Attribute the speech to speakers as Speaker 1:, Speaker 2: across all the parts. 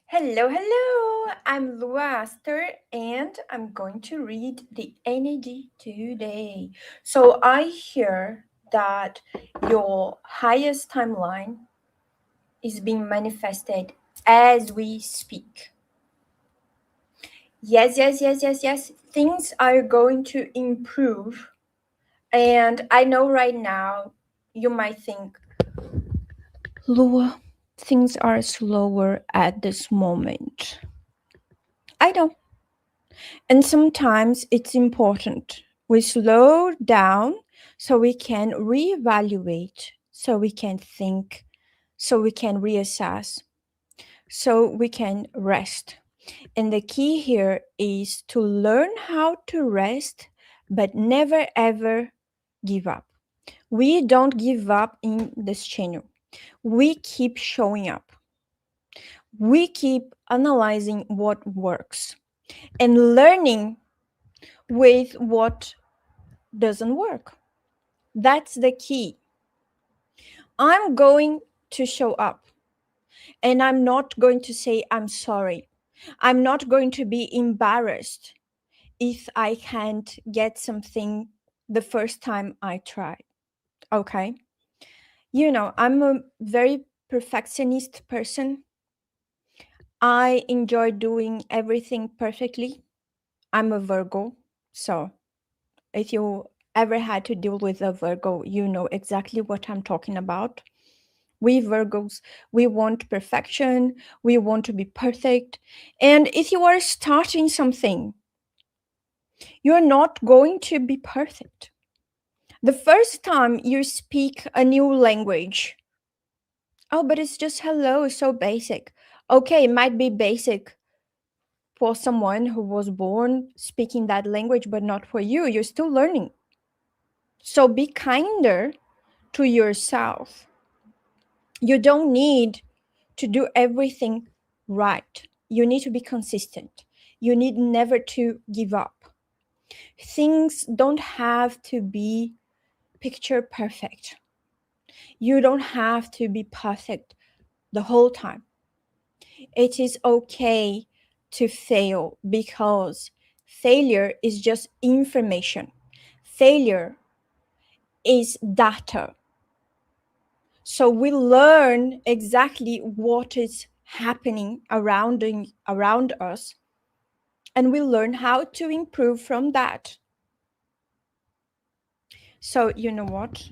Speaker 1: Hello, hello. I'm Lua and I'm going to read the energy today. So I hear that your highest timeline is being manifested as we speak. Yes. Things are going to improve. And I know right now you might think, Lua, things are slower at this moment. I know. And sometimes it's important we slow down so we can reevaluate, so we can think, so we can reassess, so we can rest. And the key here is to learn how to rest, but never ever give up. We don't give up in this channel. We keep showing up. We keep analyzing what works and learning with what doesn't work. That's the key. I'm going to show up and I'm not going to say I'm sorry. I'm not going to be embarrassed if I can't get something the first time I try. Okay. I'm a very perfectionist person. I enjoy doing everything perfectly. I'm a Virgo. So if you ever had to deal with a Virgo, you know exactly what I'm talking about. We Virgos, we want perfection, we want to be perfect. And if you are starting something, you're not going to be perfect. The first time you speak a new language, oh, but it's just hello, so basic. Okay, it might be basic for someone who was born speaking that language, but not for you. You're still learning. So be kinder to yourself. You don't need to do everything right. You need to be consistent. You need never to give up. Things don't have to be picture perfect. You don't have to be perfect the whole time. It is okay to fail because failure is just information. Failure is data. So we learn exactly what is happening around us, and we learn how to improve from that. So you know what?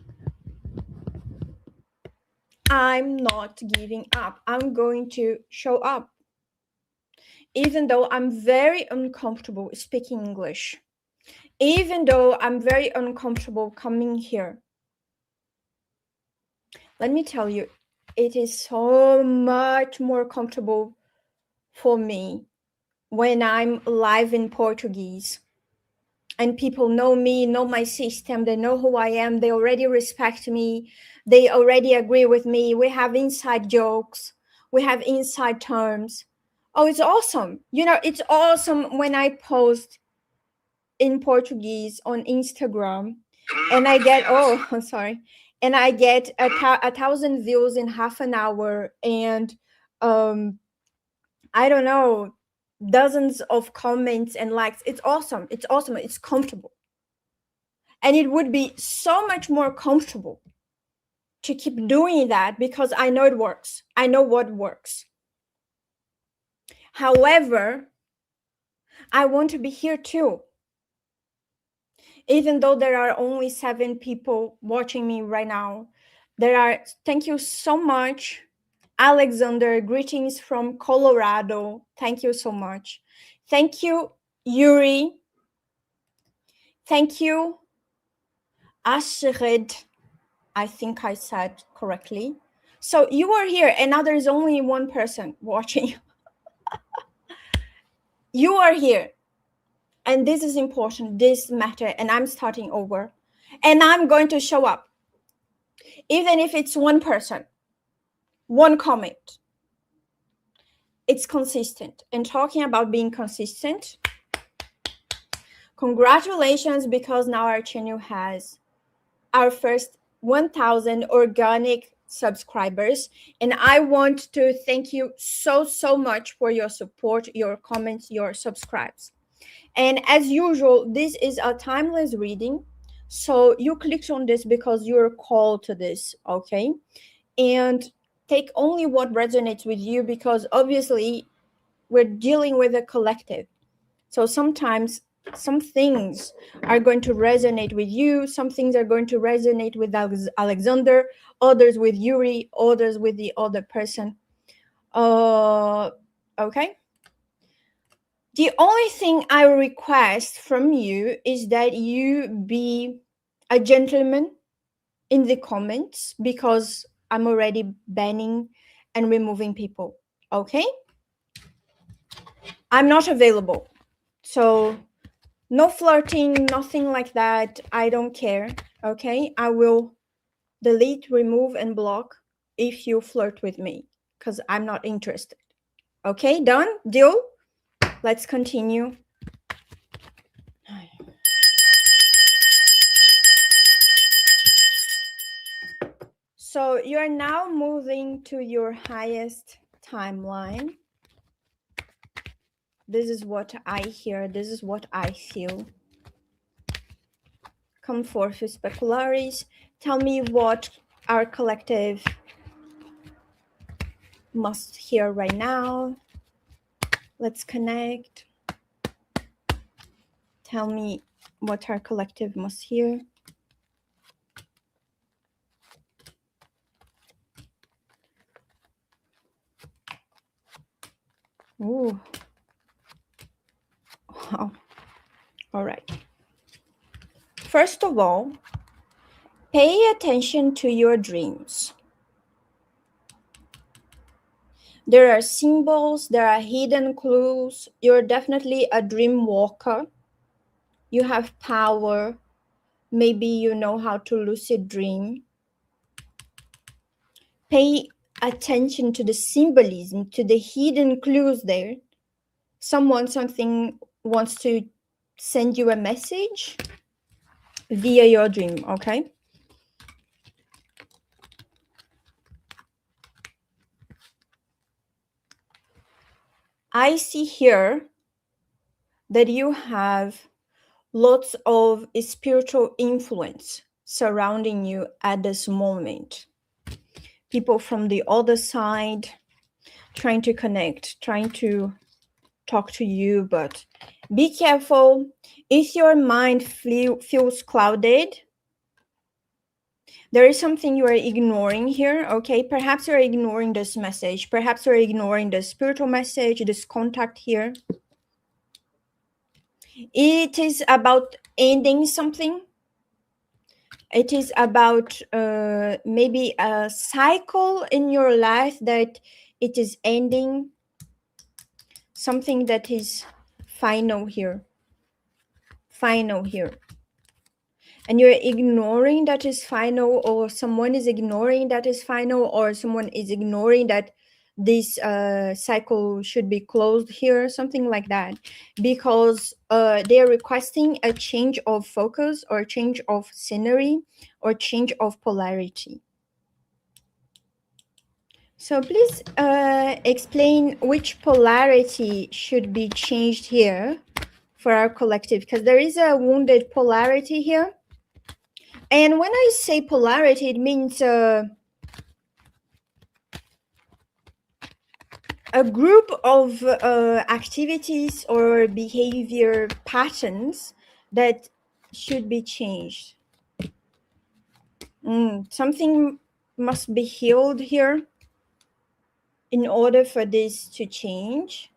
Speaker 1: I'm not giving up. I'm going to show up. Even though I'm very uncomfortable speaking English, even though I'm very uncomfortable coming here, let me tell you, it is so much more comfortable for me when I'm live in Portuguese and people know me, know my system, they know who I am, they already respect me, they already agree with me. We have inside jokes, we have inside terms. Oh, it's awesome. It's awesome when I post in Portuguese on Instagram and I get, oh, I'm sorry, and I get a 1,000 views in half an hour and I don't know, dozens of comments and likes. It's awesome. It's awesome. It's comfortable. And it would be so much more comfortable to keep doing that because I know it works. I know what works. However, I want to be here too. Even though there are only 7 people watching me right now, thank you so much, Alexander. Greetings from Colorado. Thank you so much. Thank you, Yuri. Thank you, Ashred. I think I said correctly. So you are here, and now there's only one person watching. You are here, and this is important. This matter, and I'm starting over, and I'm going to show up, even if it's one person, one comment. It's consistent. And talking about being consistent, congratulations, because now our channel has our first 1,000 organic subscribers, and I want to thank you so much for your support, your comments, your subscribes. And as usual, this is a timeless reading, so you clicked on this because you're called to this, okay? And take only what resonates with you, because obviously we're dealing with a collective. So sometimes some things are going to resonate with you, some things are going to resonate with Alexander, others with Yuri, others with the other person. Okay. The only thing I request from you is that you be a gentleman in the comments, because I'm already banning and removing people. Okay? I'm not available. So no flirting, nothing like that. I don't care. Okay? I will delete, remove, and block if you flirt with me, because I'm not interested. Okay? Done? Deal? Let's continue. So you're now moving to your highest timeline. This is what I hear. This is what I feel. Come forth with specularies. Tell me what our collective must hear right now. Let's connect. Tell me what our collective must hear. Ooh. Wow. All right. First of all, pay attention to your dreams. There are symbols, there are hidden clues. You're definitely a dream walker. You have power. Maybe you know how to lucid dream. Pay attention to the symbolism, to the hidden clues there. Something wants to send you a message via your dream, okay? I see here that you have lots of spiritual influence surrounding you at this moment. People from the other side trying to connect, trying to talk to you, but be careful. If your mind feels clouded, there is something you are ignoring here, okay? Perhaps you're ignoring this message. Perhaps you're ignoring the spiritual message, this contact here. It is about ending something. It is about maybe a cycle in your life that it is ending. Something that is final here. Final here. And you're ignoring that is final, or someone is ignoring that is final, or someone is ignoring that this cycle should be closed here, something like that, because they're requesting a change of focus, or change of scenery, or change of polarity. So please explain which polarity should be changed here for our collective, because there is a wounded polarity here. And when I say polarity, it means a group of activities or behavior patterns that should be changed. Something must be healed here in order for this to change.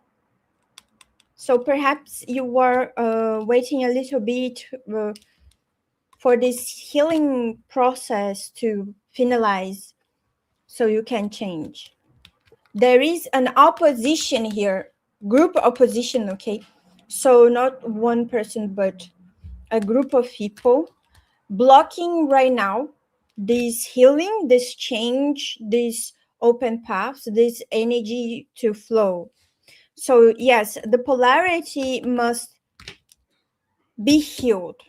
Speaker 1: So perhaps you were waiting a little bit for this healing process to finalize so you can change. There is an opposition here, group opposition, okay? So not one person, but a group of people blocking right now this healing, this change, this open paths, this energy to flow. So yes, the polarity must be healed.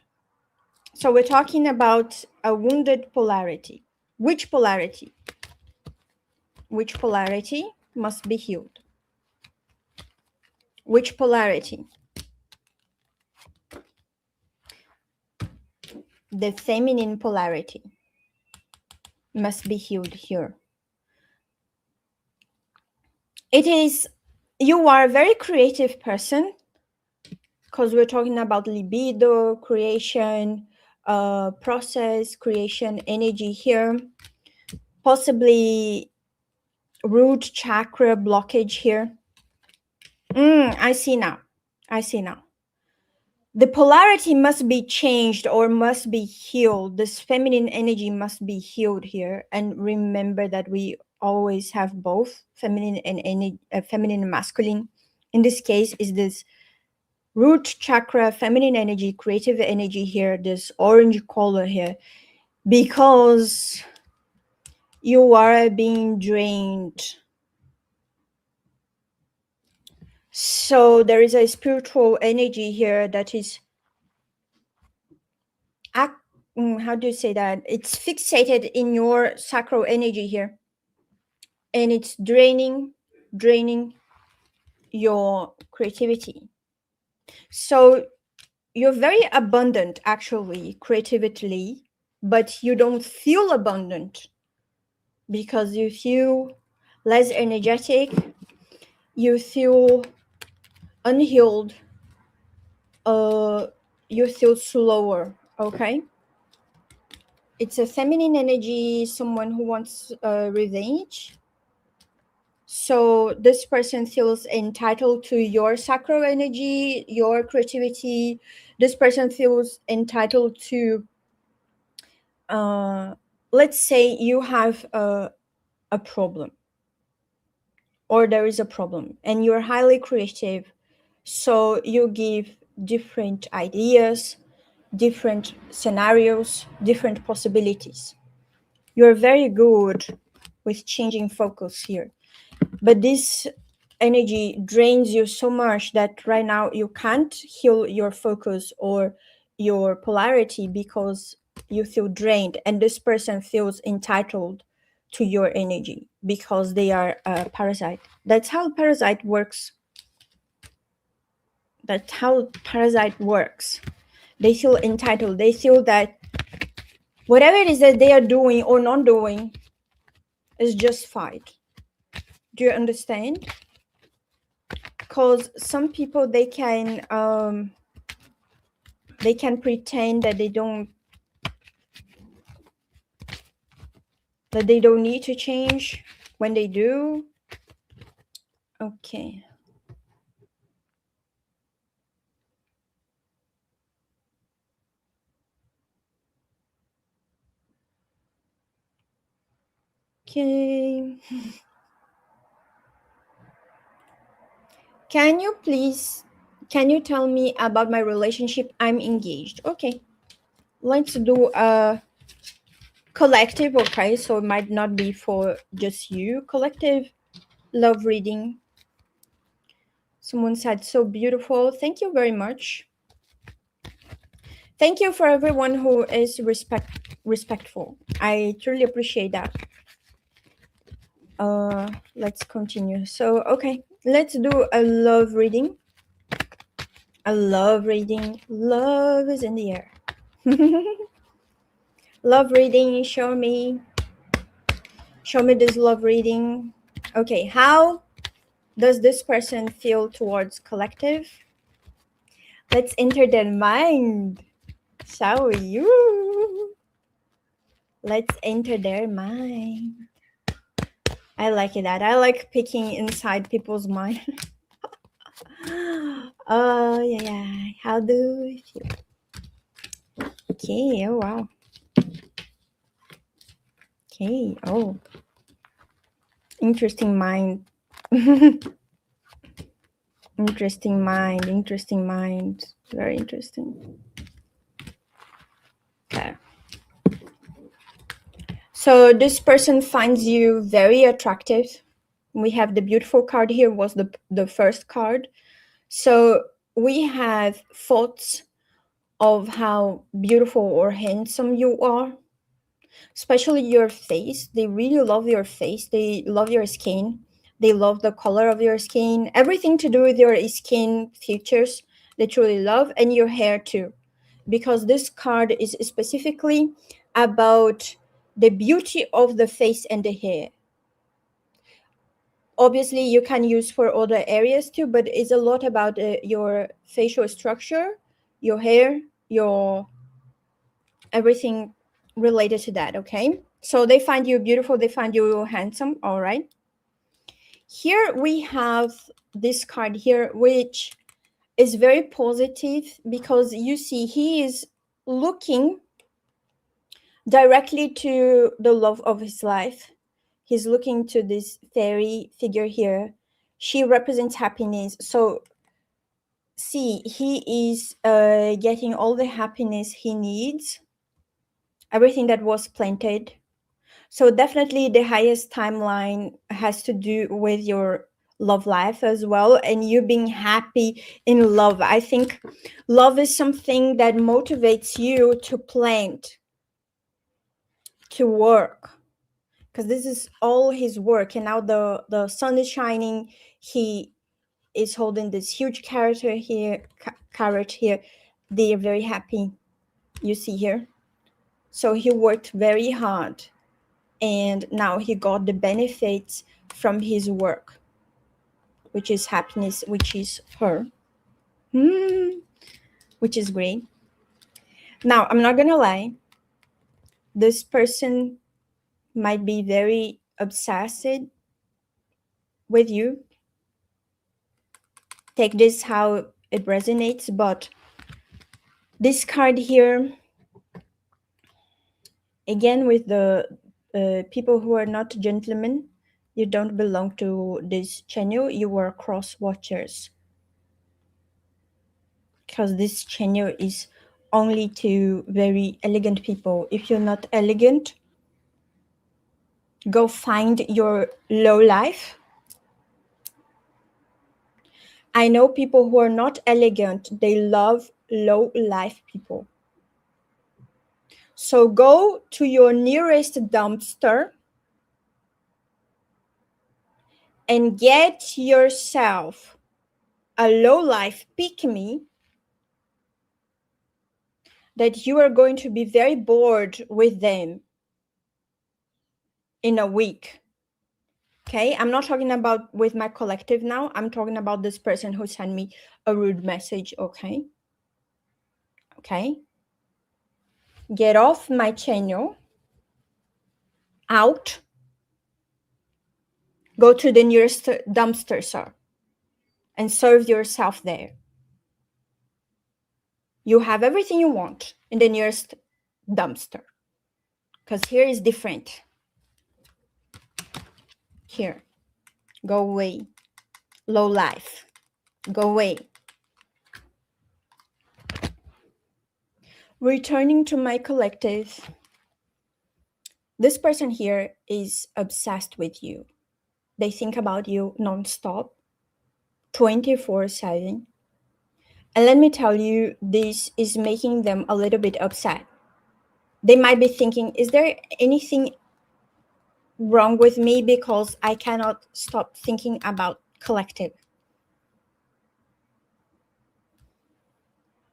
Speaker 1: So we're talking about a wounded polarity. Which polarity? which polarity must be healed? Which polarity? The feminine polarity must be healed here. It is, you are a very creative person, because we're talking about libido, creation, process, creation, energy here. Possibly root chakra blockage here. I see now. I see now. The polarity must be changed or must be healed. This feminine energy must be healed here. And remember that we always have both feminine and feminine and masculine. In this case, is this root chakra, feminine energy, creative energy here, this orange color here, because you are being drained. So there is a spiritual energy here that is, how do you say that? It's fixated in your sacral energy here. And it's draining your creativity. So you're very abundant, actually, creatively, but you don't feel abundant because you feel less energetic, you feel unhealed, you feel slower, okay? It's a feminine energy, someone who wants revenge. So this person feels entitled to your sacral energy, your creativity. This person feels entitled to, let's say you have a problem, or there is a problem, and you're highly creative. So you give different ideas, different scenarios, different possibilities. You're very good with changing focus here. But this energy drains you so much that right now you can't heal your focus or your polarity because you feel drained, and this person feels entitled to your energy because they are a parasite. That's how parasite works. That's how parasite works. They feel entitled. They feel that whatever it is that they are doing or not doing is justified. Do you understand? Because some people, they can pretend that they don't need to change when they do. Okay. Okay. Can you tell me about my relationship? I'm engaged. Okay. Let's do a collective, okay? So it might not be for just you. Collective love reading. Someone said so beautiful. Thank you very much. Thank you for everyone who is respectful. I truly appreciate that. Let's continue. So, okay, let's do a love reading. A love reading. Love is in the air. Love reading. Show me this love reading. Okay, how does this person feel towards collective? Let's enter their mind, shall we? Let's enter their mind. I like that. I like peeking inside people's mind. Oh, yeah. How do you feel? Okay. Oh, wow. Okay. Oh. Interesting mind. Interesting mind. Very interesting. Okay. So this person finds you very attractive. We have the beautiful card here, was the first card. So we have thoughts of how beautiful or handsome you are. especially your face. They really love your face. They love your skin. They love the color of your skin. Everything to do with your skin features, they truly love, and your hair too. Because this card is specifically about the beauty of the face and the hair. Obviously, you can use for other areas too, but it's a lot about your facial structure, your hair, your everything related to that. Okay, so they find you beautiful, they find you handsome. All right, here we have this card here, which is very positive, because you see he is looking directly to the love of his life. He's looking to this fairy figure here. She represents happiness. So see, he is getting all the happiness he needs, everything that was planted. So definitely the highest timeline has to do with your love life as well, and you being happy in love. I think love is something that motivates you to plant, to work, because this is all his work. And now the sun is shining. He is holding this huge character here, carrot here. They are very happy, you see here. So he worked very hard, and now he got the benefits from his work, which is happiness, which is her, which is great. Now, I'm not gonna lie, this person might be very obsessed with you. Take this how it resonates, but this card here, again, with the people who are not gentlemen, you don't belong to this channel. You are cross watchers, because this channel is only to very elegant people. If you're not elegant, go find your low life. I know people who are not elegant, they love low life people. So go to your nearest dumpster and get yourself a low life pick-me that you are going to be very bored with them in a week. Okay, I'm not talking about with my collective now. I'm talking about this person who sent me a rude message. Okay. Okay. Get off my channel. Out. Go to the nearest dumpster, sir, and serve yourself there. You have everything you want in the nearest dumpster, because here is different. Here. Go away. Low life. Go away. Returning to my collective, this person here is obsessed with you. They think about you nonstop, 24/7. And let me tell you, this is making them a little bit upset. They might be thinking, is there anything wrong with me because I cannot stop thinking about collective?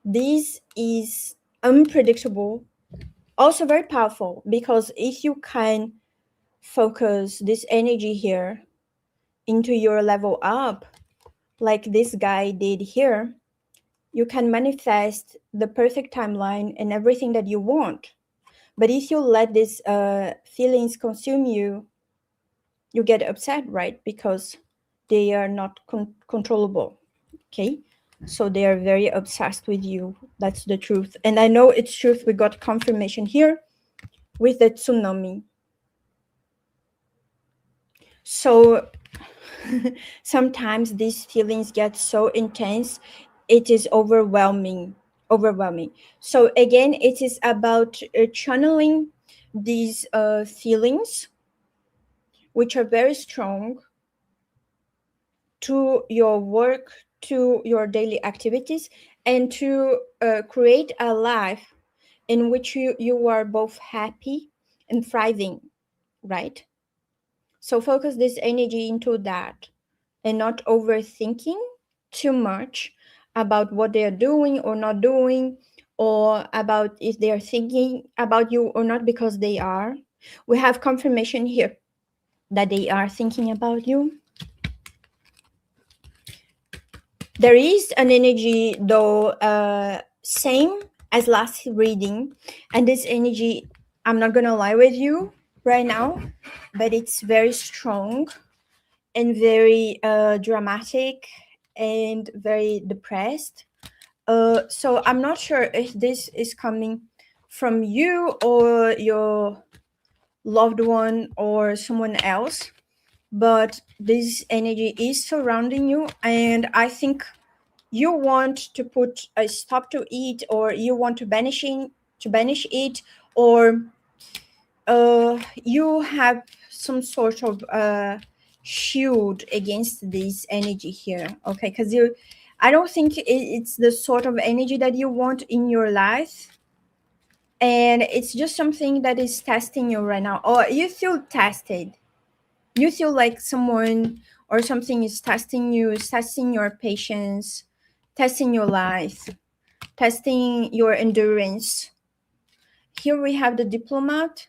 Speaker 1: This is unpredictable, also very powerful, because if you can focus this energy here into your level up, like this guy did here, you can manifest the perfect timeline and everything that you want. But if you let these feelings consume you, you get upset, right? Because they are not controllable. Okay, so they are very obsessed with you. That's the truth. And I know it's truth. We got confirmation here with the tsunami. So sometimes these feelings get so intense, it is overwhelming. So again, it is about channeling these feelings, which are very strong, to your work, to your daily activities, and to create a life in which you are both happy and thriving, right? So focus this energy into that and not overthinking too much about what they are doing or not doing, or about if they are thinking about you or not, because they are. We have confirmation here that they are thinking about you. There is an energy though, same as last reading, and this energy, I'm not gonna lie with you right now, but it's very strong and very dramatic and very depressed. So I'm not sure if this is coming from you or your loved one or someone else, but this energy is surrounding you, and I think you want to put a stop to it, or you want to banish it, or you have some sort of shield against this energy here, okay? Because I don't think it's the sort of energy that you want in your life, and it's just something that is testing you right now, or you feel tested. You feel like someone or something is testing you, is testing your patience, testing your life, testing your endurance. Here we have the diplomat.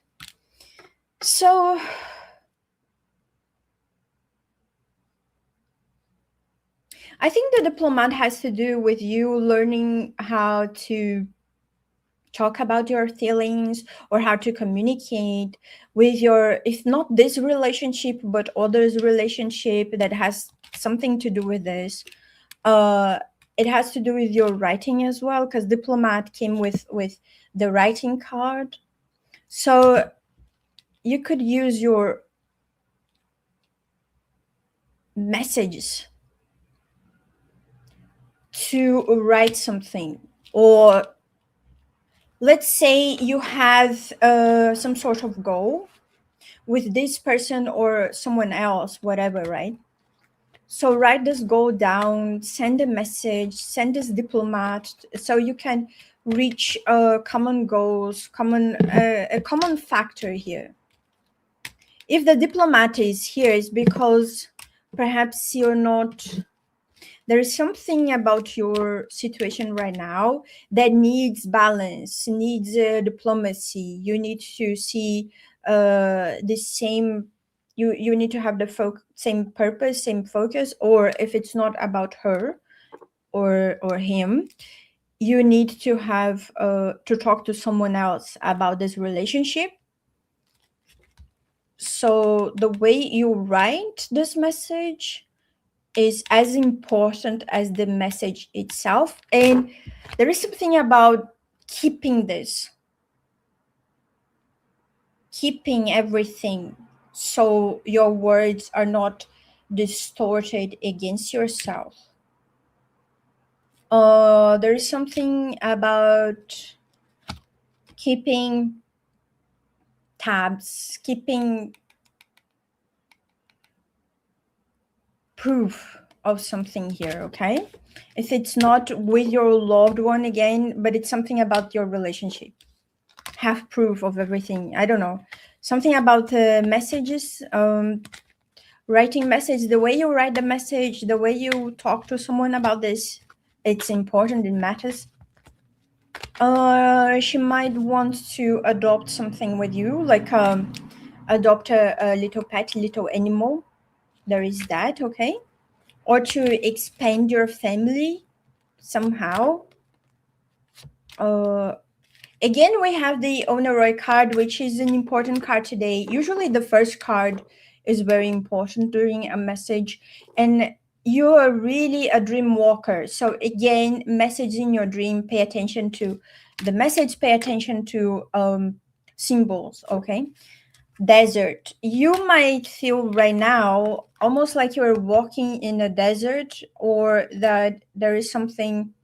Speaker 1: So I think the diplomat has to do with you learning how to talk about your feelings, or how to communicate with your, if not this relationship, but others relationship that has something to do with this. It has to do with your writing as well, because diplomat came with the writing card. So you could use your messages to write something, or let's say you have some sort of goal with this person or someone else, whatever, right? So write this goal down, send a message, send this diplomat, so you can reach common goals, a common factor here. If the diplomat is here, it's because perhaps you're not, there is something about your situation right now that needs balance, needs diplomacy. You need to see the same, you need to have the same purpose, same focus. Or if it's not about her or him, you need to have to talk to someone else about this relationship. So the way you write this message is as important as the message itself. And there is something about keeping everything, so your words are not distorted against yourself. There is something about keeping tabs, keeping proof of something here, okay? If it's not with your loved one again, but it's something about your relationship, have proof of everything. I don't know, something about messages, writing message, the way you write the message, the way you talk to someone about this, it's important, it matters. She might want to adopt something with you, like adopt a little pet, little animal. There is that, okay? Or to expand your family somehow. Again, we have the Honorary card, which is an important card today. Usually the first card is very important during a message, and you are really a dream walker. So again, message in your dream, pay attention to the message, pay attention to symbols, okay? Desert. You might feel right now almost like you're walking in a desert, or that there is something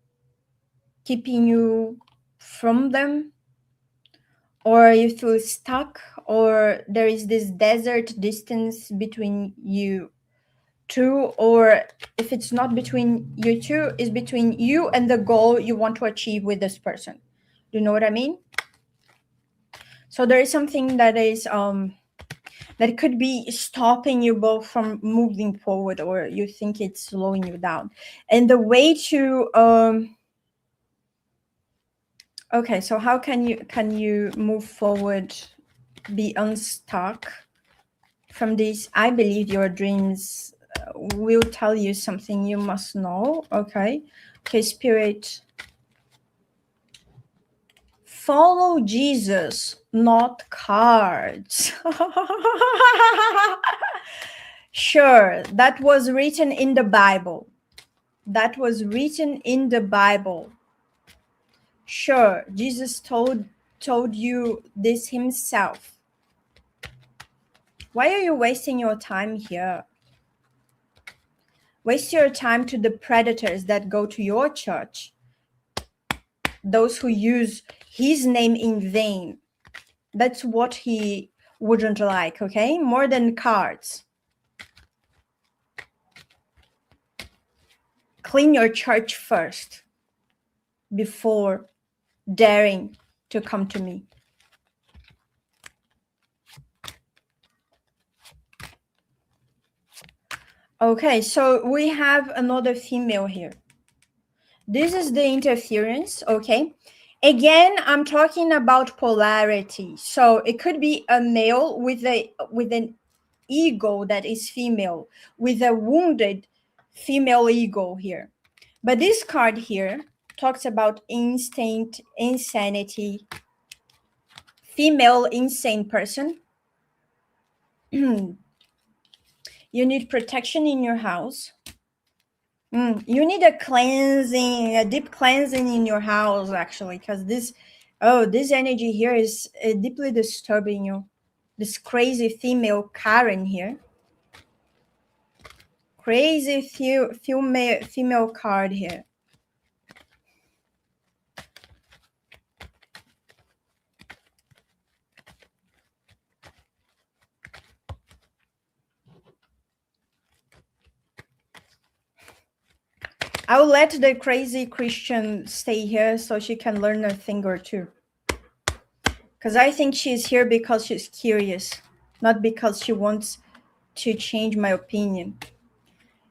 Speaker 1: keeping you from them, or you feel stuck, or there is this desert distance between you two, or if it's not between you two, it's between you and the goal you want to achieve with this person. Do you know what I mean? So there is something that is that could be stopping you both from moving forward, or you think it's slowing you down. And the way to okay, so how can you move forward, be unstuck from this? I believe your dreams will tell you something you must know. Okay, Spirit, follow Jesus, not cards. Sure, that was written in the Bible. That was written in the Bible. Sure, Jesus told you this himself. Why are you wasting your time here? Waste your time to the predators that go to your church, those who use his name in vain. That's what he wouldn't like, okay? More than cards. Clean your church first before daring to come to me. Okay, so we have another female here. This is the interference, okay? Again, I'm talking about polarity. So it could be a male with an ego that is female, with a wounded female ego here. But this card here talks about instinct, insanity, female insane person. You need protection in your house. You need a cleansing, a deep cleansing in your house, actually, because this energy here is deeply disturbing you. This crazy female Karen here. Crazy female card here. I'll let the crazy Christian stay here so she can learn a thing or two. Because I think she's here because she's curious, not because she wants to change my opinion.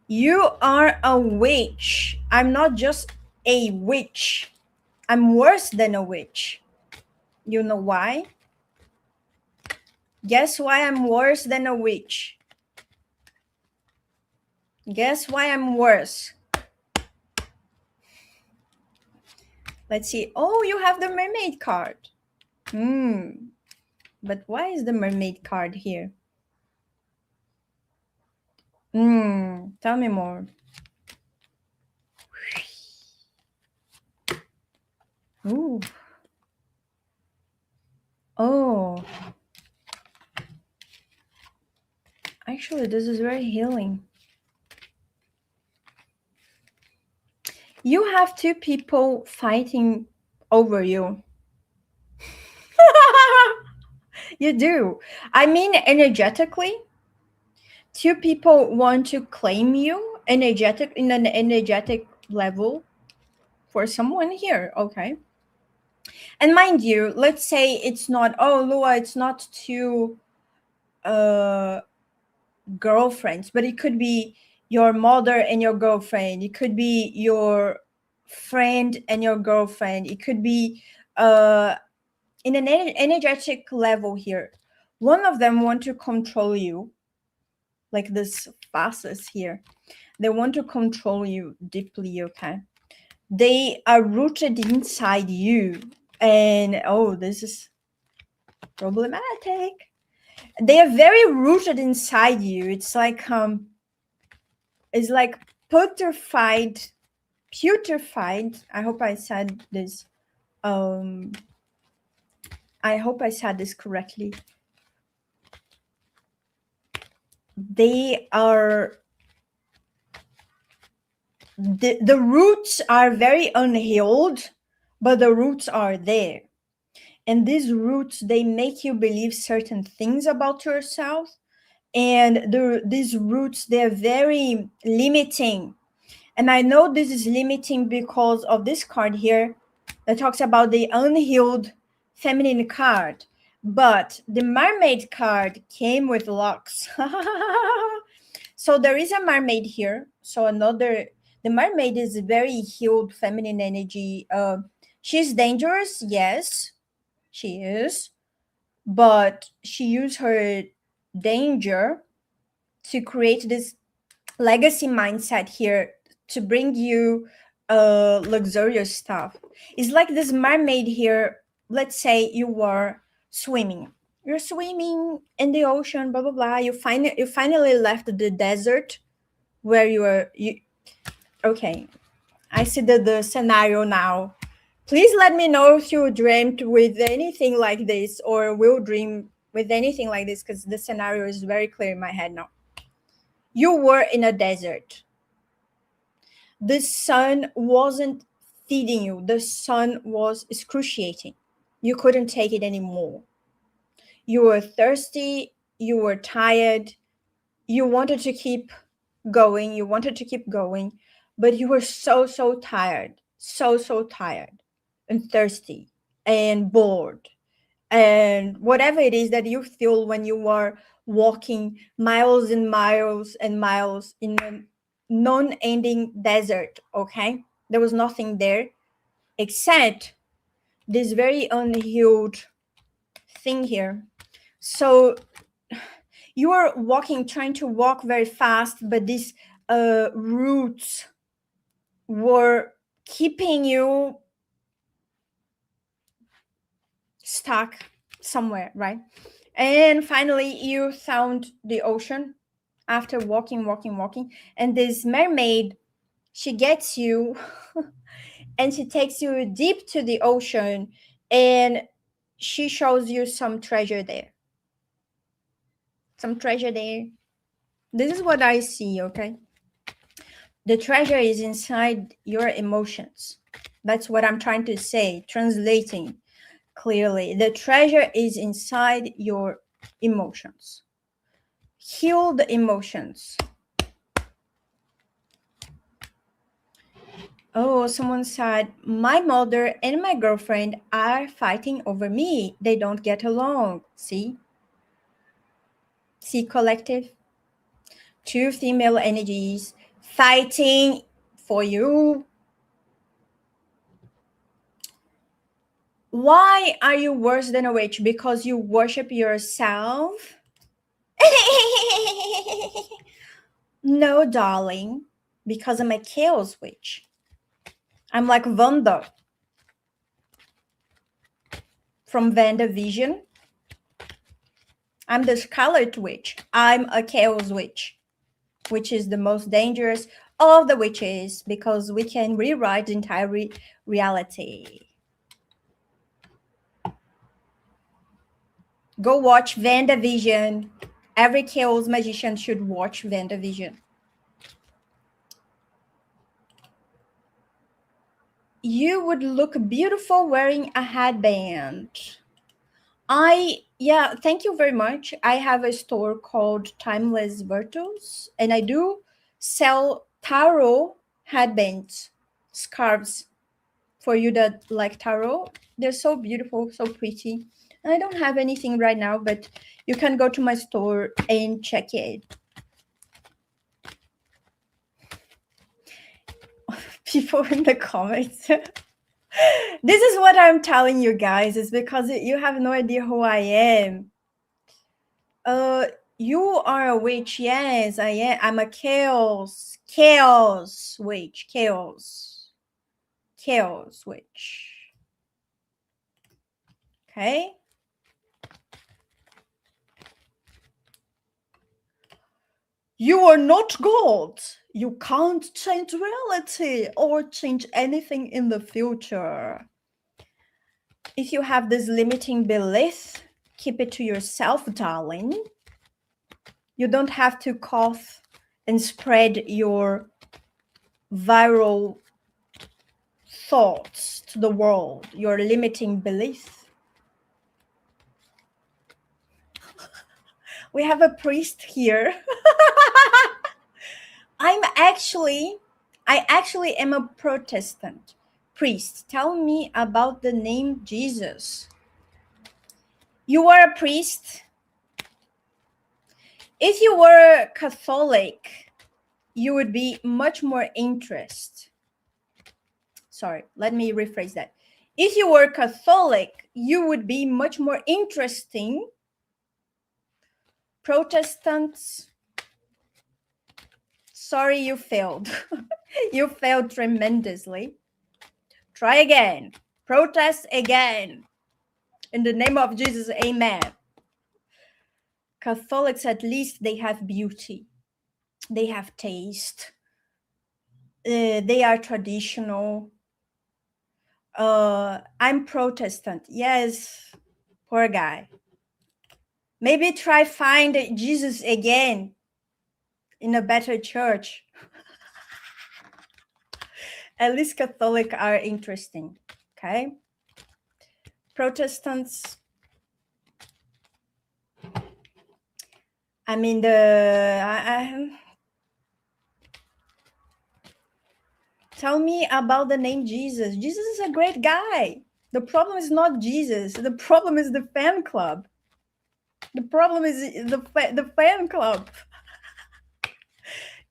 Speaker 1: You are a witch. I'm not just a witch. I'm worse than a witch. You know why? Guess why I'm worse than a witch? Guess why I'm worse? Let's see. Oh, you have the mermaid card. But why is the mermaid card here? Tell me more. Ooh. Oh. Actually, this is very healing. You have two people fighting over you. You do. I mean, energetically, two people want to claim you in an energetic level for someone here, okay? And mind you, let's say it's not, oh, Lua, it's not two girlfriends, but it could be your mother and your girlfriend. It could be your friend and your girlfriend. It could be in an energetic level here. One of them want to control you, like this Vases here. They want to control you deeply, okay? They are rooted inside you. And, oh, this is problematic. They are very rooted inside you. It's like putrefied. I hope I said this. I hope I said this correctly. They are the roots are very unhealed, but the roots are there. And these roots, they make you believe certain things about yourself. And these roots, they're very limiting. And I know this is limiting because of this card here that talks about the unhealed feminine card. But the mermaid card came with locks. So there is a mermaid here. So the mermaid is very healed feminine energy. She's dangerous, yes, she is, but she used her danger to create this legacy mindset here to bring you luxurious stuff. It's like this mermaid here. Let's say you were swimming. You're swimming in the ocean, blah blah blah. You finally left the desert where you. Okay, I see the scenario now. Please let me know if you dreamt with anything like this or will dream with anything like this, because the scenario is very clear in my head now. You were in a desert. The sun wasn't feeding you. The sun was excruciating. You couldn't take it anymore. You were thirsty. You were tired. You wanted to keep going. You wanted to keep going, but you were so tired. So tired and thirsty and bored and whatever it is that you feel when you are walking miles and miles and miles in a non-ending desert. Okay, there was nothing there except this very unhealed thing here. So you are walking, trying to walk very fast, but these roots were keeping you stuck somewhere, right? And finally you found the ocean after walking, and this mermaid, she gets you and she takes you deep to the ocean, and she shows you some treasure there. This is what I see. Okay, the treasure is inside your emotions. That's what I'm trying to say, translating clearly. The treasure is inside your emotions. Heal the emotions. Oh, someone said, my mother and my girlfriend are fighting over me. They don't get along. See, collective. Two female energies fighting for you. Why are you worse than a witch? Because you worship yourself? No, darling, because I'm a chaos witch. I'm like Wanda from WandaVision. I'm the Scarlet Witch. I'm a chaos witch, which is the most dangerous of the witches because we can rewrite the entire reality. Go watch WandaVision. Every chaos magician should watch WandaVision. You would look beautiful wearing a headband. Thank you very much. I have a store called Timeless Virtuals, and I do sell tarot headbands, scarves for you that like tarot. They're so beautiful, so pretty. And I don't have anything right now, but you can go to my store and check it. People in the comments. This is what I'm telling you guys. It's because you have no idea who I am. You are a witch. Yes, I am. I'm a chaos witch. Chaos witch. Okay. You are not God. You can't change reality or change anything in the future. If you have this limiting belief, keep it to yourself, darling. You don't have to cough and spread your viral thoughts to the world, your limiting belief. We have a priest here. I actually am a Protestant priest. Tell me about the name Jesus. You are a priest. If you were Catholic, you would be much more interested. Sorry, let me rephrase that. If you were Catholic, you would be much more interesting. Protestants, sorry, you failed. You failed tremendously. Try again. Protest again. In the name of Jesus, amen. Catholics, at least they have beauty. They have taste. They are traditional. I'm Protestant. Yes, poor guy. Maybe try find Jesus again in a better church. At least Catholic are interesting, okay? Protestants, I mean, tell me about the name Jesus. Jesus is a great guy. The problem is not Jesus. The problem is the fan club. The problem is the fan club.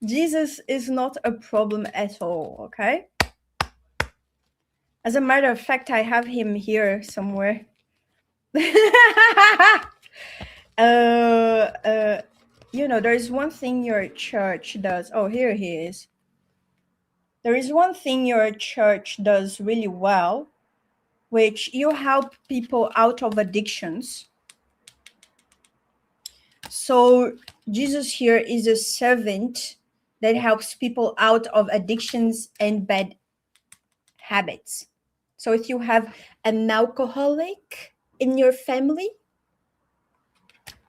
Speaker 1: Jesus is not a problem at all, okay? As a matter of fact, I have him here somewhere. You know, there is one thing your church does. Oh, here he is. There is one thing your church does really well, which you help people out of addictions. So Jesus here is a servant that helps people out of addictions and bad habits. So if you have an alcoholic in your family,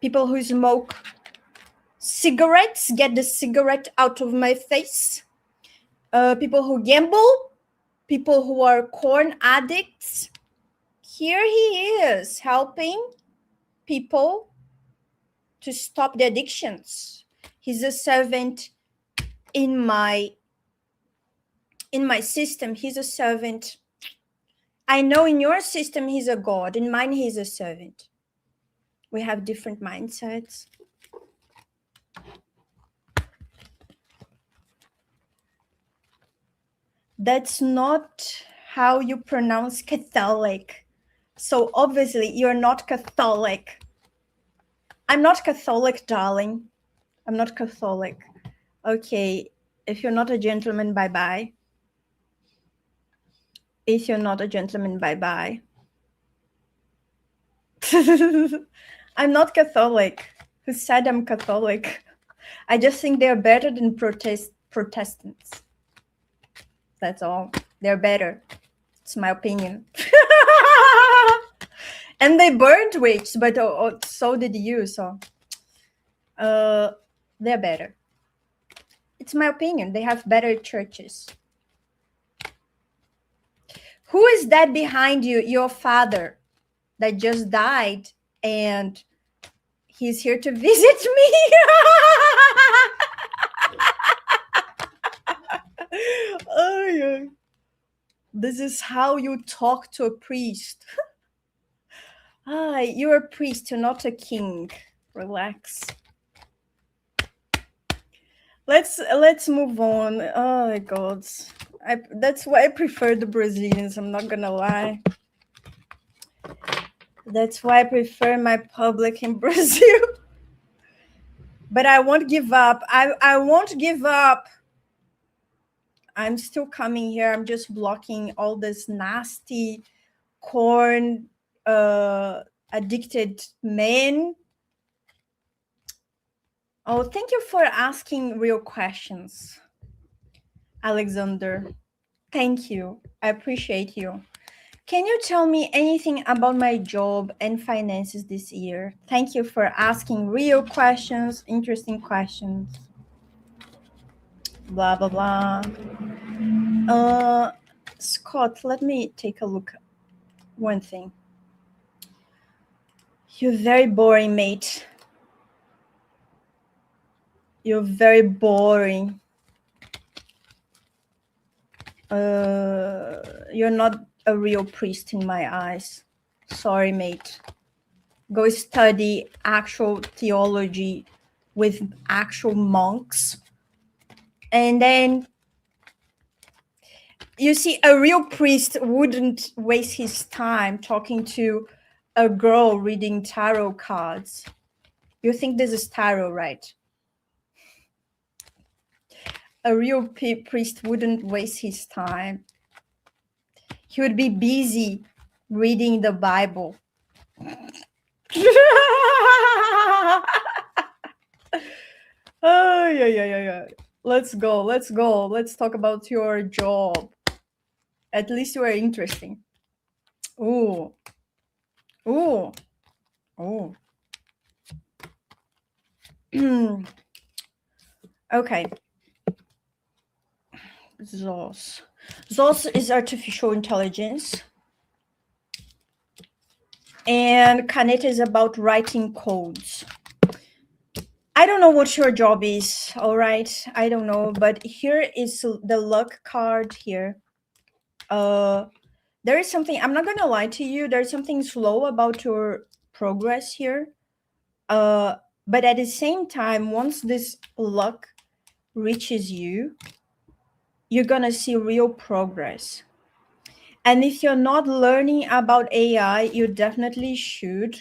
Speaker 1: people who smoke cigarettes, get the cigarette out of my face. People who gamble, people who are corn addicts. Here he is helping people to stop the addictions. He's a servant in my system. He's a servant. I know in your system he's a god. In mine he's a servant. We have different mindsets. That's not how you pronounce Catholic. So obviously you're not Catholic. I'm not Catholic, darling. I'm not Catholic. Okay, if you're not a gentleman, bye-bye. If you're not a gentleman, bye-bye. I'm not Catholic. Who said I'm Catholic? I just think they're better than Protestants. That's all. They're better. It's my opinion. And they burned witches, but so did you. So they're better. It's my opinion. They have better churches. Who is that behind you? Your father that just died, and he's here to visit me. Oh, yeah. This is how you talk to a priest. You're a priest, you're not a king. Relax. Let's move on. Oh my God. That's why I prefer the Brazilians, I'm not gonna lie. That's why I prefer my public in Brazil. But I won't give up. I won't give up. I'm still coming here. I'm just blocking all this nasty corn addicted men. Oh, thank you for asking real questions, Alexander. Thank you. I appreciate you. Can you tell me anything about my job and finances this year? Thank you for asking real questions, interesting questions. Blah, blah, blah. Scott, let me take a look. One thing. You're very boring, mate. You're very boring. You're not a real priest in my eyes. Sorry, mate. go study actual theology with actual monks. And then you see, a real priest wouldn't waste his time talking to a girl reading tarot cards. You think this is tarot, right? A real priest wouldn't waste his time. He would be busy reading the Bible. Oh, yeah. Let's go. Let's talk about your job. At least you are interesting. Ooh. Okay. ZOS. ZOS is artificial intelligence. And Kaneta is about writing codes. I don't know what your job is, all right? I don't know, but here is the luck card here. There is something, I'm not gonna lie to you, there's something slow about your progress here. But at the same time, once this luck reaches you, you're gonna see real progress. And if you're not learning about AI, you definitely should.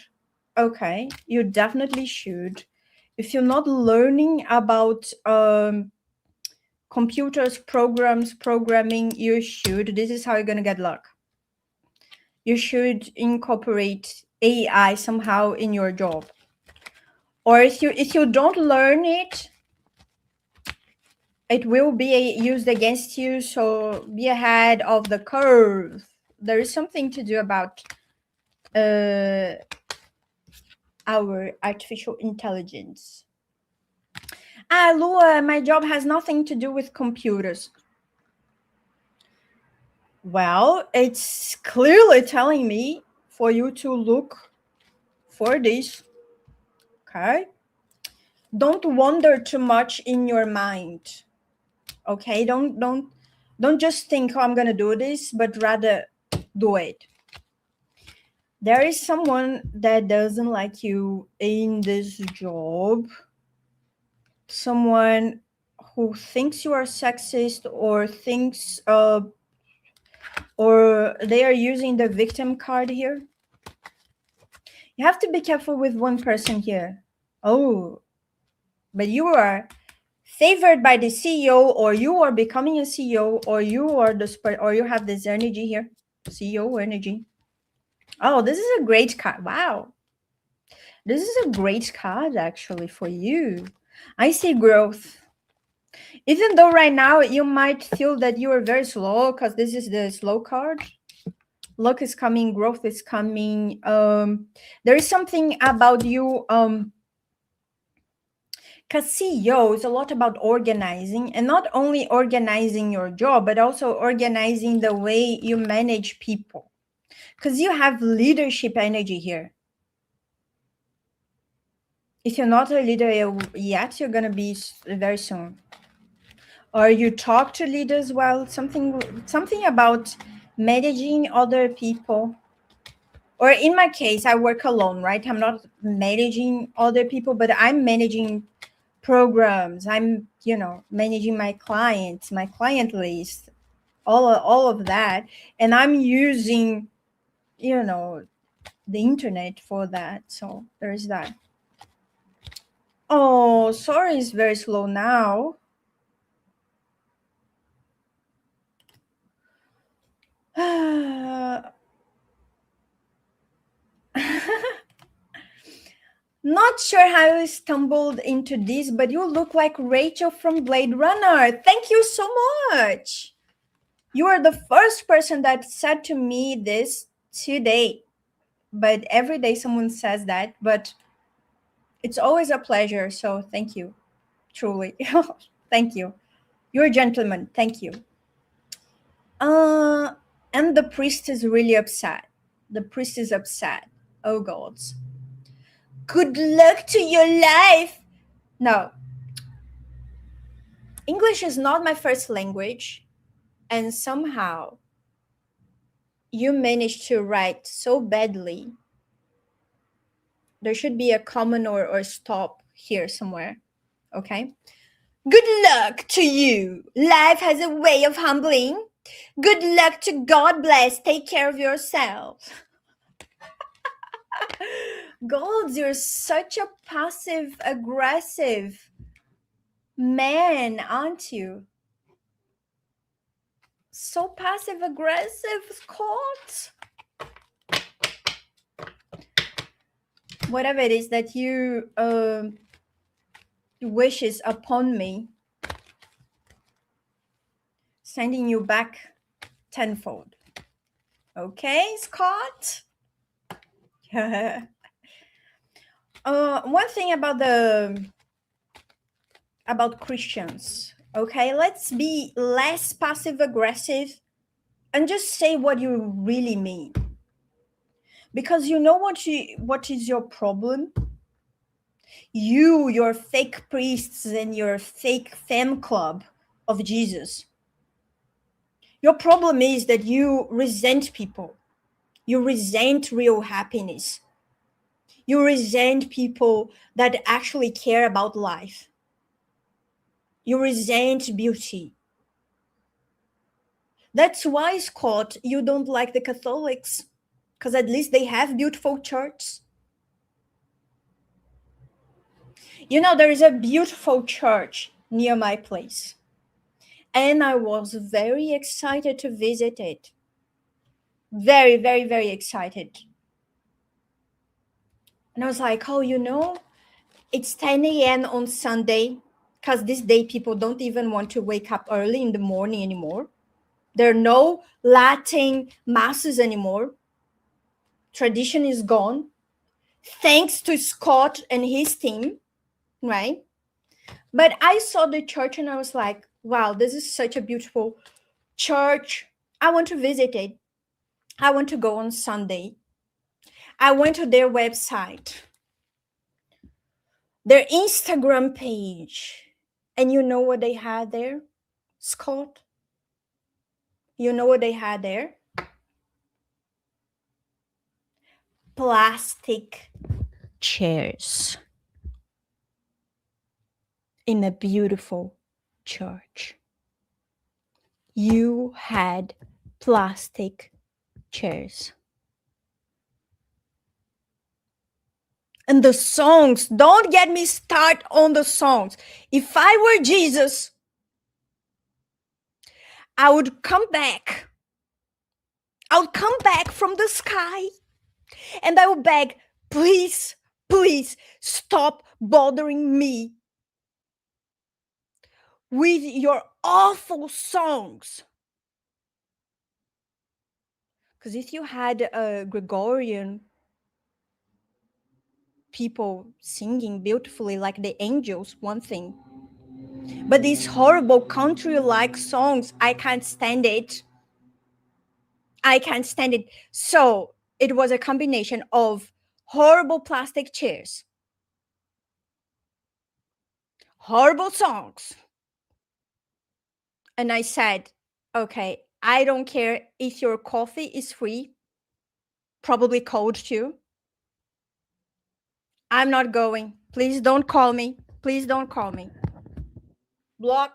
Speaker 1: Okay, you definitely should. If you're not learning about computers, programs, programming, you should. This is how you're gonna get luck. You should incorporate AI somehow in your job. Or if you don't learn it, it will be used against you. So be ahead of the curve. There is something to do about our artificial intelligence. Lua, my job has nothing to do with computers. Well, it's clearly telling me for you to look for this. Okay? Don't wander too much in your mind. Okay? Don't just think, oh, I'm gonna do this, but rather do it. There is someone that doesn't like you in this job. Someone who thinks you are sexist or thinks or they are using the victim card here. You have to be careful with one person here. Oh, but you are favored by the CEO, or you are becoming a CEO, or you are or you have this energy here, CEO energy. Oh, this is a great card. Wow. This is a great card actually for you. I see growth. Even though right now you might feel that you are very slow because this is the slow card. Luck is coming, growth is coming. There is something about you. Because CEO is a lot about organizing, and not only organizing your job, but also organizing the way you manage people. Because you have leadership energy here. If you're not a leader yet, you're going to be very soon. Or you talk to leaders well, something about managing other people. Or in my case, I work alone, right? I'm not managing other people, but I'm managing programs. I'm, managing my clients, my client list, all of that. And I'm using, the internet for that. So there's that. Oh, sorry, it's very slow now. Not sure how you stumbled into this, but you look like Rachel from Blade Runner. Thank you so much. You are the first person that said to me this today. But every day someone says that, but it's always a pleasure. So thank you, truly. Thank you. You're a gentleman. Thank you. And the priest is really upset. The priest is upset. Oh, gods. Good luck to your life. No. English is not my first language. And somehow you managed to write so badly There should be a comment or stop here somewhere. Okay. Good luck to you. Life has a way of humbling. Good luck to God bless. Take care of yourself. Golds, you're such a passive aggressive man, aren't you? So passive aggressive, Scott. Whatever it is that you wishes upon me, sending you back tenfold. Okay, Scott? One thing about Christians, okay? Let's be less passive aggressive and just say what you really mean. Because you know what is your problem? Your fake priests and your fake fan club of Jesus. Your problem is that you resent people. You resent real happiness. You resent people that actually care about life. You resent beauty. That's why, Scott, you don't like the Catholics, because at least they have beautiful churches. You know, there is a beautiful church near my place, and I was very excited to visit it. Very, very, very excited. And I was like, oh, it's 10 a.m. on Sunday, because this day people don't even want to wake up early in the morning anymore. There are no Latin masses anymore. Tradition is gone. Thanks to Scott and his team, right? But I saw the church and I was like, wow, this is such a beautiful church. I want to visit it. I want to go on Sunday. I went to their website, their Instagram page. And you know what they had there, Scott? You know what they had there? Plastic chairs in a beautiful church. You had plastic chairs. And the songs, don't get me started on the songs. If I were Jesus, I would come back. I would come back from the sky and I would beg, please, please stop bothering me with your awful songs. Because if you had a Gregorian people singing beautifully like the angels, one thing. But these horrible country-like songs, I can't stand it. I can't stand it. So it was a combination of horrible plastic chairs, horrible songs. And I said, okay, I don't care if your coffee is free, probably cold too. I'm not going. Please don't call me. Please don't call me. Block.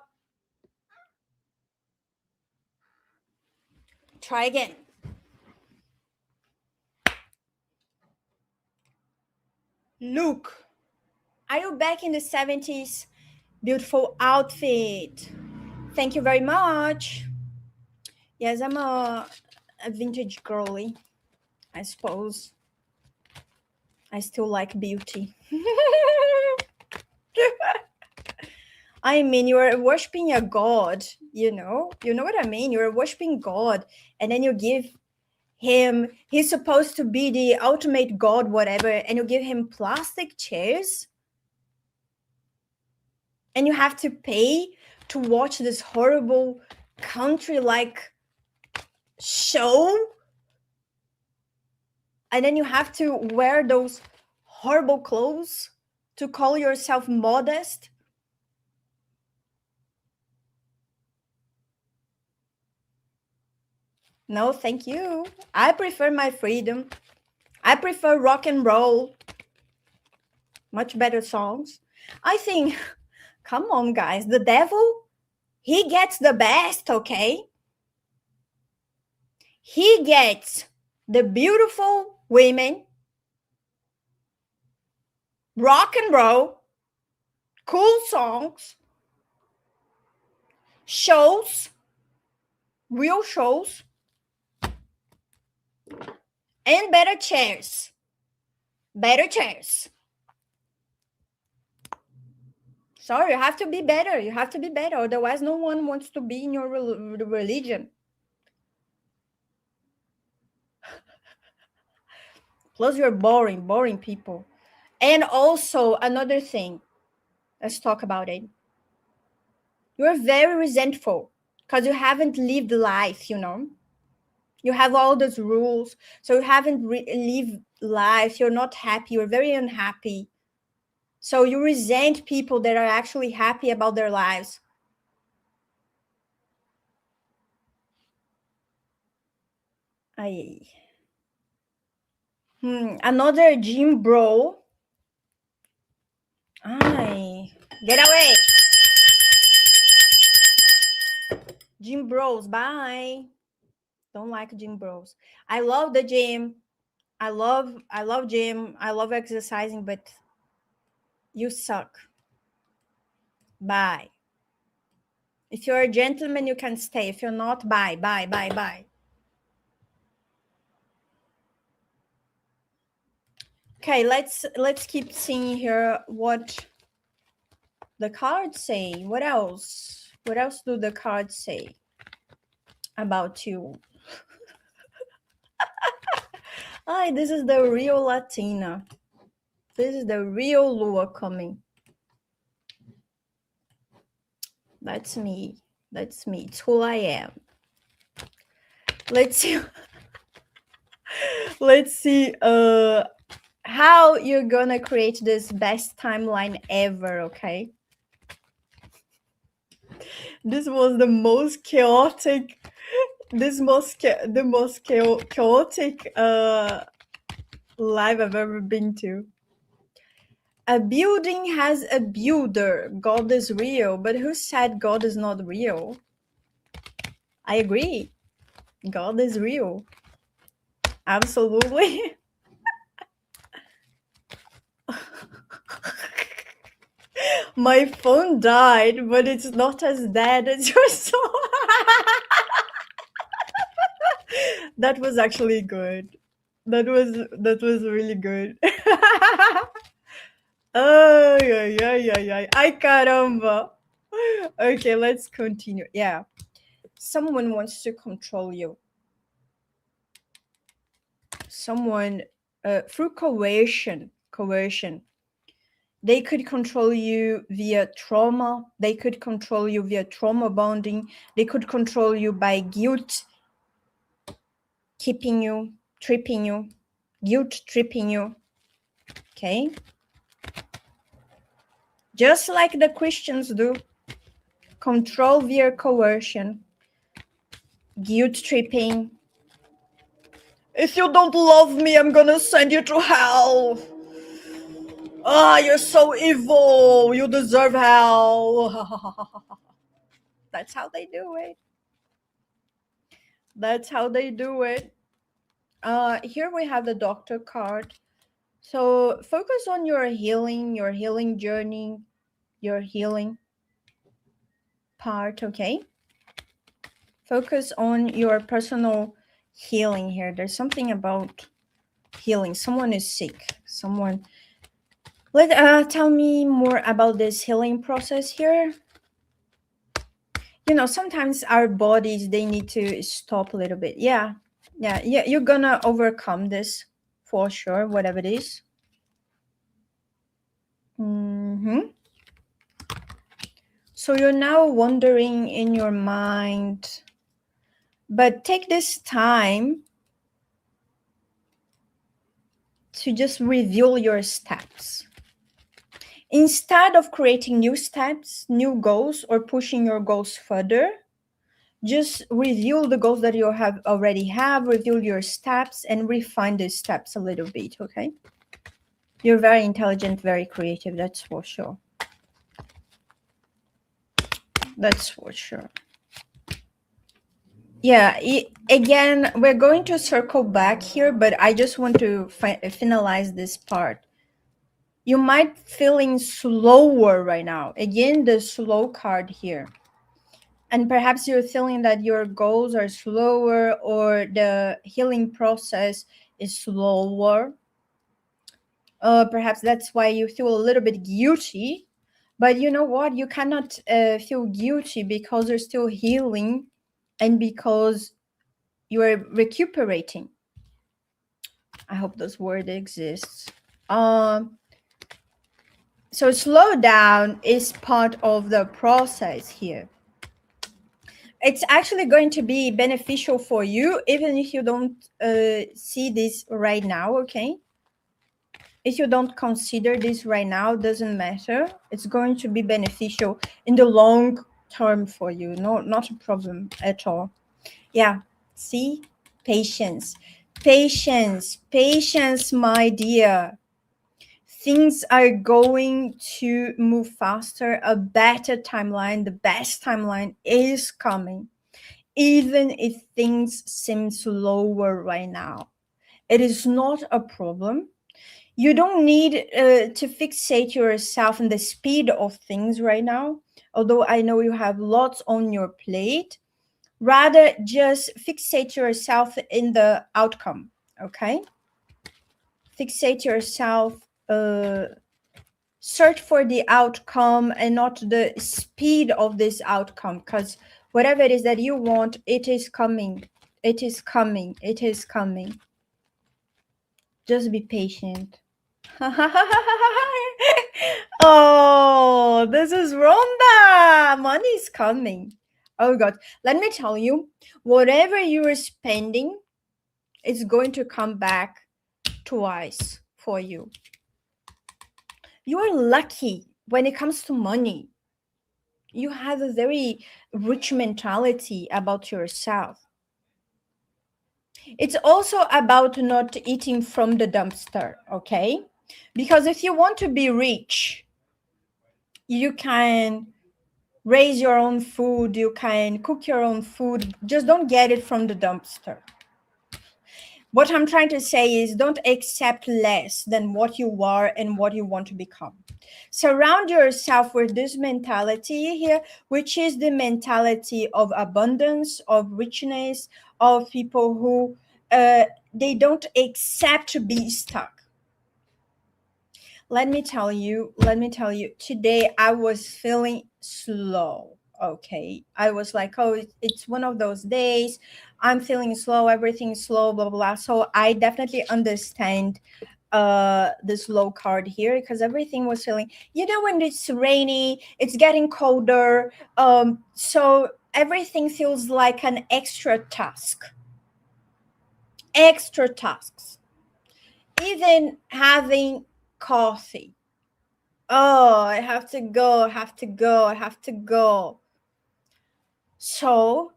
Speaker 1: Try again. Look, are you back in the 70s? Beautiful outfit. Thank you very much. Yes, I'm a vintage girly, I suppose. I still like beauty. I mean, you're worshiping a god, you know what I mean? You're worshiping God, and then you give him, he's supposed to be the ultimate god, whatever, and you give him plastic chairs, and you have to pay to watch this horrible country-like show, and then you have to wear those horrible clothes to call yourself modest. No, thank you. I prefer my freedom. I prefer rock and roll. much better songs. I think, come on, guys, the devil, he gets the best, okay? He gets the beautiful women, rock and roll, cool songs, shows, real shows, and better chairs. Better chairs. Sorry, you have to be better. You have to be better. Otherwise, no one wants to be in your religion. Plus, you're boring people. And also, another thing, let's talk about it. You're very resentful because you haven't lived life, you know. You have all those rules, so you haven't lived life. You're not happy. You're very unhappy. So you resent people that are actually happy about their lives. Another gym bro. Get away. Gym bros, bye. Don't like gym bros. I love the gym. I love gym. I love exercising, but you suck. Bye. If you're a gentleman, you can stay. If you're not, bye. Okay, let's keep seeing here what the cards say. What else? What else do the cards say about you? This is the real Latina. This is the real Lua coming. That's me. That's me. It's who I am. Let's see. Let's see how you're gonna create this best timeline ever, okay? This was the most chaotic, chaotic live I've ever been to. A building has a builder. God is real. But who said God is not real? I agree. God is real. Absolutely. My phone died, but it's not as dead as your soul. That was actually good. That was really good. Oh, yeah. Ay, caramba. Okay, let's continue. Yeah. Someone wants to control you. Someone, through coercion. They could control you via trauma. They could control you via trauma bonding. They could control you by guilt, keeping you, tripping you, guilt tripping you. Okay? Just like the Christians do. Control via coercion, guilt tripping. If you don't love me, I'm gonna send you to hell. You're so evil. You deserve hell. That's how they do it. That's how they do it. Here we have the doctor card. So focus on your healing journey, your healing part, okay? Focus on your personal healing here. There's something about healing. Someone is sick. Someone... tell me more about this healing process here. You know, sometimes our bodies, they need to stop a little bit. Yeah, you're gonna overcome this for sure, whatever it is. So you're now wondering in your mind, but take this time to just review your steps. Instead of creating new steps, new goals, or pushing your goals further, just review the goals that you already have, review your steps, and refine these steps a little bit, okay? You're very intelligent, very creative, that's for sure. That's for sure. Yeah, again, we're going to circle back here, but I just want to finalize this part. You might feeling slower right now. Again, the slow card here. And perhaps you're feeling that your goals are slower or the healing process is slower. Perhaps that's why you feel a little bit guilty. But you know what? You cannot feel guilty because you're still healing and because you are recuperating. I hope this word exists. So slow down is part of the process here. It's actually going to be beneficial for you, even if you don't see this right now, okay? If you don't consider this right now, doesn't matter. It's going to be beneficial in the long term for you. No, not a problem at all. Yeah, see? Patience. Patience. Patience, my dear. Things are going to move faster. A better timeline, the best timeline is coming. Even if things seem slower right now, it is not a problem. You don't need to fixate yourself on the speed of things right now, although I know you have lots on your plate. Rather, just fixate yourself in the outcome, okay? Fixate yourself, search for the outcome and not the speed of this outcome, because whatever it is that you want, it is coming. It is coming. It is coming. Just be patient. Oh, this is Rhonda. Money is coming. Oh God, let me tell you, whatever you are spending, it's going to come back twice for you. You are lucky when it comes to money. You have a very rich mentality about yourself. It's also about not eating from the dumpster, okay? Because if you want to be rich, you can raise your own food, you can cook your own food, just don't get it from the dumpster. What I'm trying to say is don't accept less than what you are and what you want to become. Surround yourself with this mentality here, which is the mentality of abundance, of richness, of people who they don't accept to be stuck. Let me tell you, today I was feeling slow. Okay. I was like, oh, it's one of those days. I'm feeling slow, everything's slow, blah, blah, blah. So I definitely understand this low card here because everything was feeling, when it's rainy, it's getting colder. So everything feels like an extra task. Extra tasks. Even having coffee. Oh, I have to go. So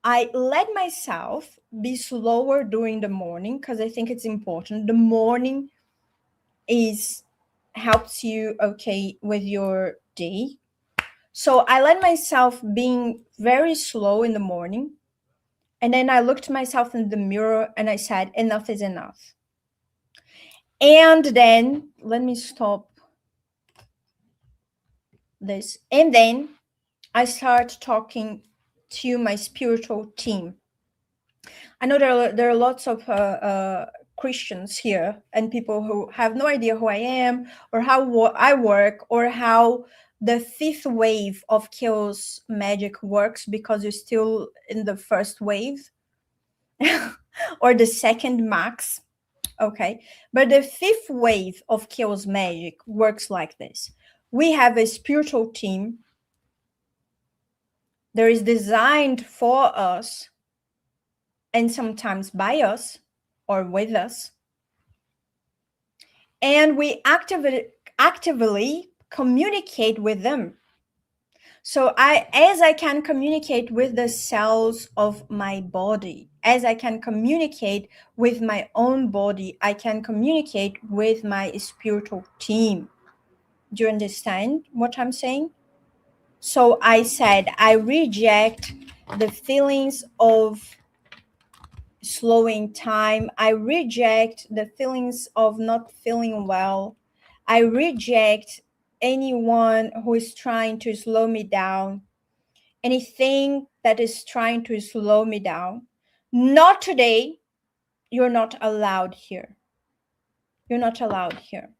Speaker 1: I let myself be slower during the morning because I think it's important. The morning helps you, okay, with your day. So I let myself being very slow in the morning. And then I looked myself in the mirror and I said, enough is enough. And then let me stop this. And then I start talking to my spiritual team. I know there are lots of Christians here and people who have no idea who I am or how I work or how the fifth wave of Chaos Magic works because you're still in the first wave or the second max. Okay. But the fifth wave of Chaos Magic works like this. We have a spiritual team that is designed for us and sometimes by us or with us. And we actively communicate with them. So as I can communicate with the cells of my body, as I can communicate with my own body, I can communicate with my spiritual team. Do you understand what I'm saying? So I said, I reject the feelings of slowing time. I reject the feelings of not feeling well. I reject anyone who is trying to slow me down, anything that is trying to slow me down. Not today. You're not allowed here. You're not allowed here.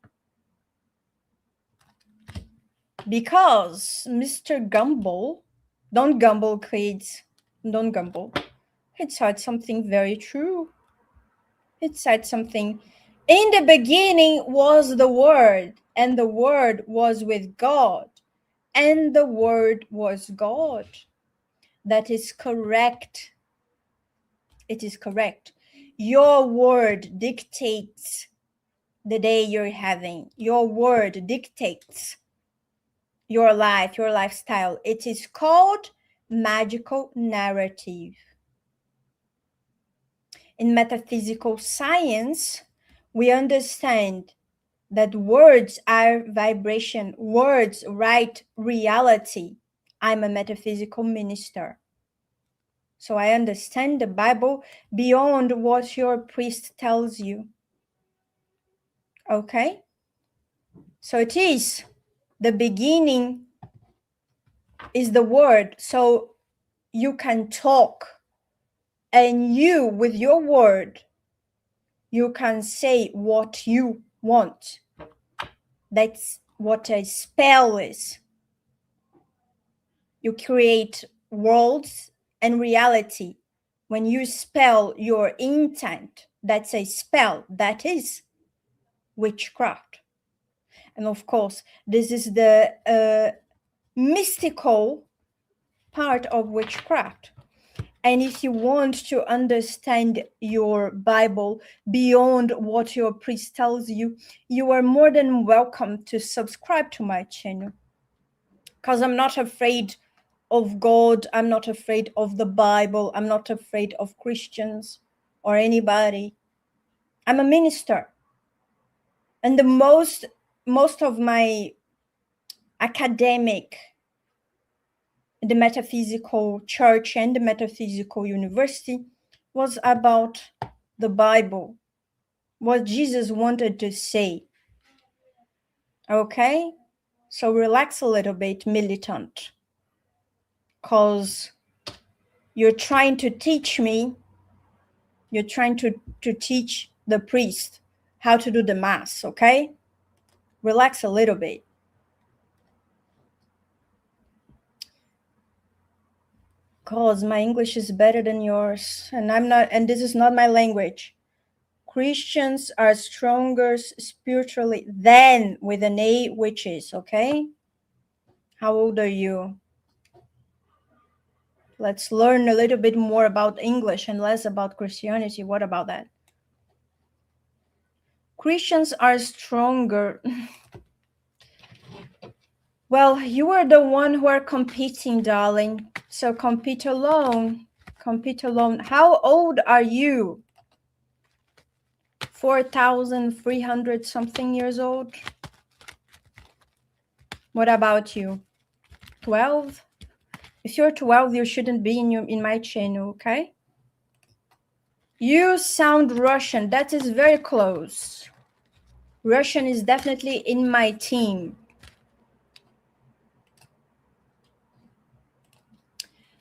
Speaker 1: Because Mr. Gumble, don't gumble, kids. Don't gumble. It said something very true. It said something. In the beginning was the Word, and the Word was with God, and the Word was God. That is correct. It is correct. Your word dictates the day you're having. Your word dictates your life, your lifestyle. It is called magical narrative. In metaphysical science, we understand that words are vibration. Words write reality. I'm a metaphysical minister. So I understand the Bible beyond what your priest tells you. Okay? So it is the beginning is the word. So you can talk, and you, with your word, you can say what you want. That's what a spell is. You create worlds and reality. When you spell your intent, that's a spell. That is witchcraft. And of course, this is the mystical part of witchcraft. And if you want to understand your Bible beyond what your priest tells you, you are more than welcome to subscribe to my channel. Because I'm not afraid of God. I'm not afraid of the Bible. I'm not afraid of Christians or anybody. I'm a minister. And the most of my academic, the metaphysical church and the metaphysical university was about the Bible, what Jesus wanted to say. Okay? So relax a little bit, militant, because you're trying to teach me, you're trying to teach the priest how to do the mass, okay? Relax a little bit. Because my English is better than yours, and this is not my language. Christians are stronger spiritually than, with an A, witches, okay? How old are you? Let's learn a little bit more about English and less about Christianity. What about that? Christians are stronger. Well, you are the one who are competing, darling. So compete alone. Compete alone. How old are you? 4,300 something years old? What about you? 12? If you're 12, you shouldn't be in my channel, okay? You sound Russian. That is very close. Russian is definitely in my team.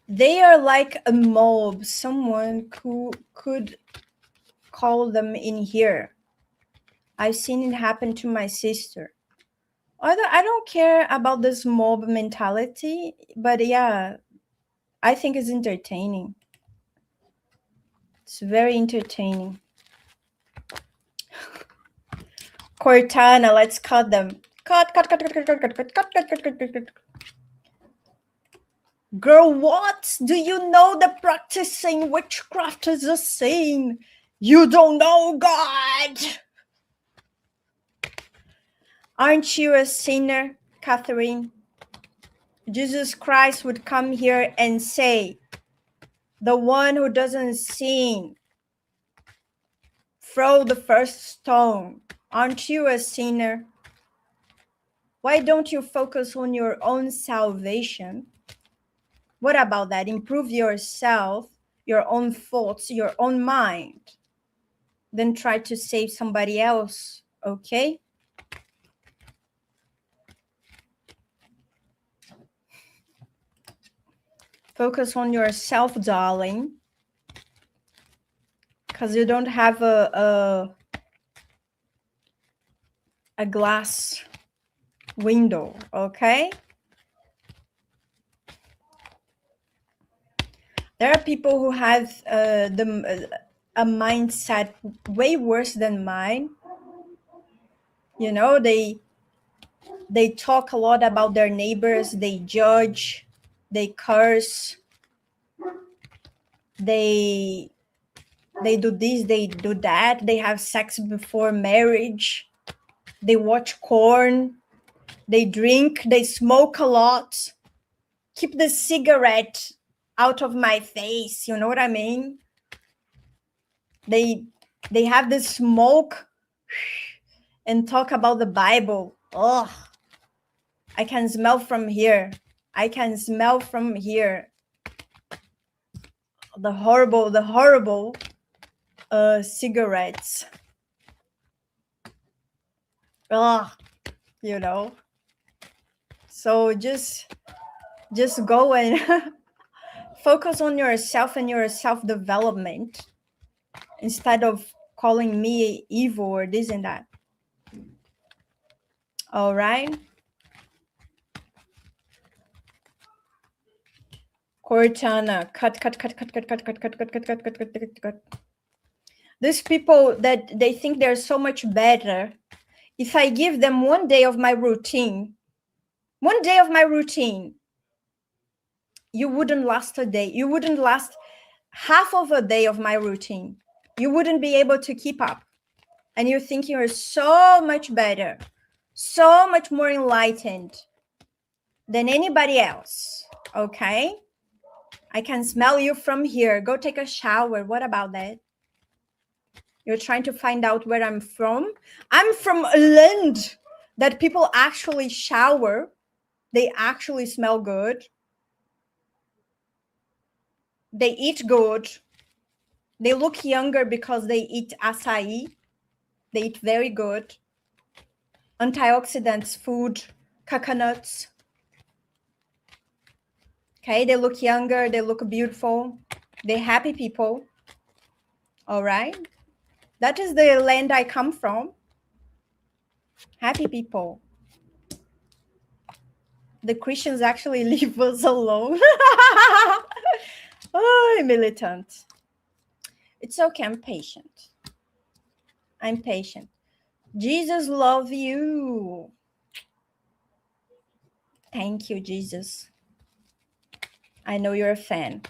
Speaker 1: They are like a mob. Someone who could call them in here. I've seen it happen to my sister. Although I don't care about this mob mentality, but yeah, I think it's entertaining. It's very entertaining. Cortana, let's cut them. Cut. Girl, what? Do you know that practicing witchcraft is a sin? You don't know God. Aren't you a sinner, Catherine? Jesus Christ would come here and say, the one who doesn't sin, throw the first stone. Aren't you a sinner? Why don't you focus on your own salvation? What about that? Improve yourself, your own thoughts, your own mind. Then try to save somebody else, okay? Focus on yourself, darling. Because you don't have a glass window, okay? There are people who have a mindset way worse than mine. You know, they talk a lot about their neighbors, they judge, they curse, they do this, they do that, they have sex before marriage, they watch porn, they drink, they smoke a lot. Keep the cigarette out of my face, you know what I mean? They have this smoke and talk about the Bible. Oh, I can smell from here. I can smell from here. The horrible cigarettes. Oh, you know. So just go and focus on yourself and your self-development instead of calling me evil or this and that. All right. Cortana, cut. These people that they think they're so much better. If I give them 1 day of my routine, you wouldn't last a day. You wouldn't last half of a day of my routine. You wouldn't be able to keep up. And you think you're so much better, so much more enlightened than anybody else, okay? I can smell you from here. Go take a shower. What about that? You're trying to find out where I'm from? I'm from a land that people actually shower. They actually smell good. They eat good. They look younger because they eat acai. They eat very good. Antioxidants, food, coconuts. Okay, they look younger. They look beautiful. They're happy people. All right. That is the land I come from. Happy people. The Christians actually leave us alone. Oh, militant. It's okay. I'm patient. I'm patient. Jesus love you. Thank you, Jesus. I know you're a fan.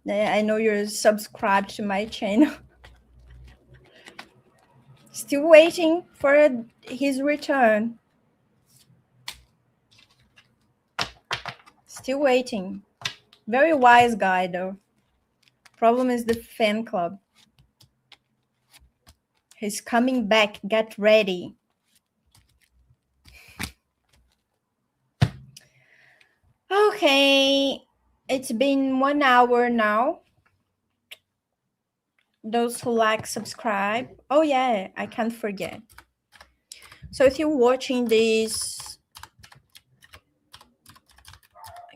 Speaker 1: I know you're subscribed to my channel. Still waiting for his return. Still waiting. Very wise guy, though. Problem is the fan club. He's coming back. Get ready. Okay. It's been 1 hour now. Those who like, subscribe. Oh, yeah. I can't forget. So if you're watching this